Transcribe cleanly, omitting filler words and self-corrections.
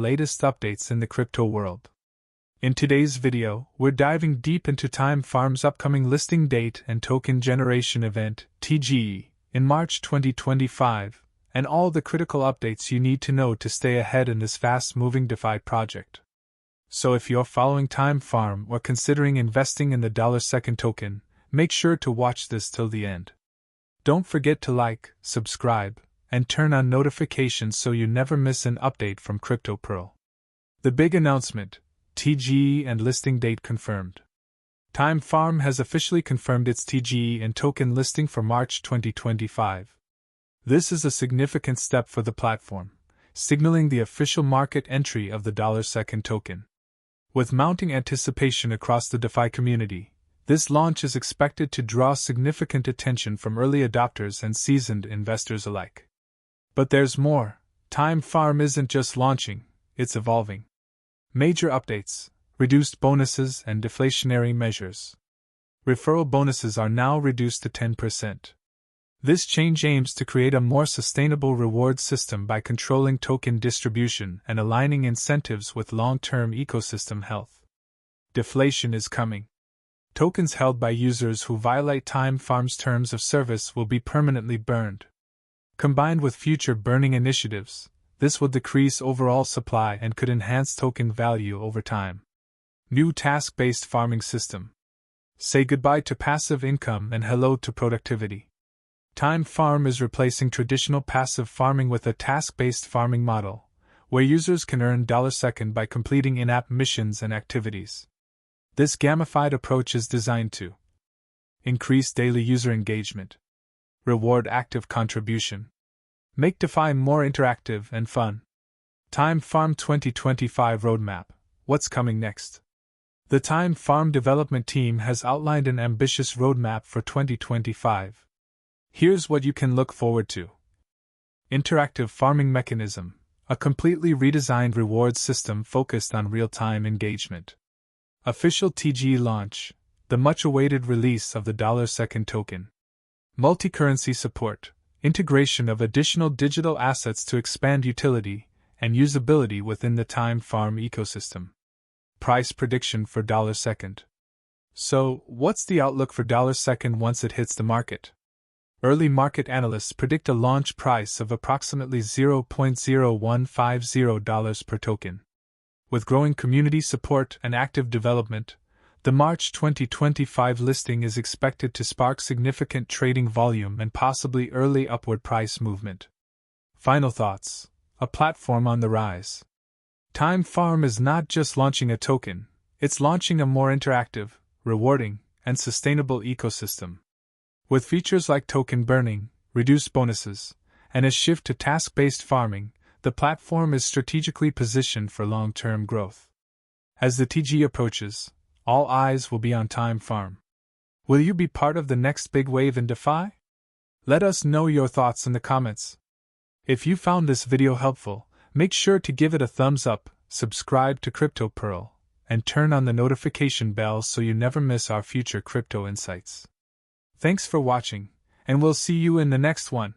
latest updates in the crypto world. In today's video, we're diving deep into Time Farm's upcoming listing date and token generation event, TGE, in March 2025, and all the critical updates you need to know to stay ahead in this fast-moving DeFi project. So if you're following Time Farm or considering investing in the $2 token, make sure to watch this till the end. Don't forget to like, subscribe, and turn on notifications so you never miss an update from Crypto Pearl. The big announcement: TGE and listing date confirmed. Time Farm has officially confirmed its TGE and token listing for March 2025. This is a significant step for the platform, signaling the official market entry of the $2 token. With mounting anticipation across the DeFi community, this launch is expected to draw significant attention from early adopters and seasoned investors alike. But there's more. Time Farm isn't just launching, it's evolving. Major updates: reduced bonuses and deflationary measures. Referral bonuses are now reduced to 10%. This change aims to create a more sustainable reward system by controlling token distribution and aligning incentives with long-term ecosystem health. Deflation is coming. Tokens held by users who violate Time Farm's terms of service will be permanently burned. Combined with future burning initiatives, this will decrease overall supply and could enhance token value over time. New task-based farming system. Say goodbye to passive income and hello to productivity. Time Farm is replacing traditional passive farming with a task-based farming model, where users can earn $2 by completing in-app missions and activities. This gamified approach is designed to increase daily user engagement, reward active contribution, make DeFi more interactive and fun. Time Farm 2025 Roadmap. What's coming next? The Time Farm development team has outlined an ambitious roadmap for 2025. Here's what you can look forward to. Interactive farming mechanism, a completely redesigned reward system focused on real-time engagement. Official TGE launch, the much-awaited release of the $2 token. Multi-currency support, integration of additional digital assets to expand utility and usability within the Time Farm ecosystem. Price prediction for $2. So, what's the outlook for $2 once it hits the market? Early market analysts predict a launch price of approximately $0.0150 per token. With growing community support and active development, the March 2025 listing is expected to spark significant trading volume and possibly early upward price movement. Final thoughts: a platform on the rise. Time Farm is not just launching a token, it's launching a more interactive, rewarding, and sustainable ecosystem. With features like token burning, reduced bonuses, and a shift to task-based farming, the platform is strategically positioned for long-term growth. As the TGE approaches, all eyes will be on Time Farm. Will you be part of the next big wave in DeFi? Let us know your thoughts in the comments. If you found this video helpful, make sure to give it a thumbs up, subscribe to Crypto Pearl, and turn on the notification bell so you never miss our future crypto insights. Thanks for watching, and we'll see you in the next one.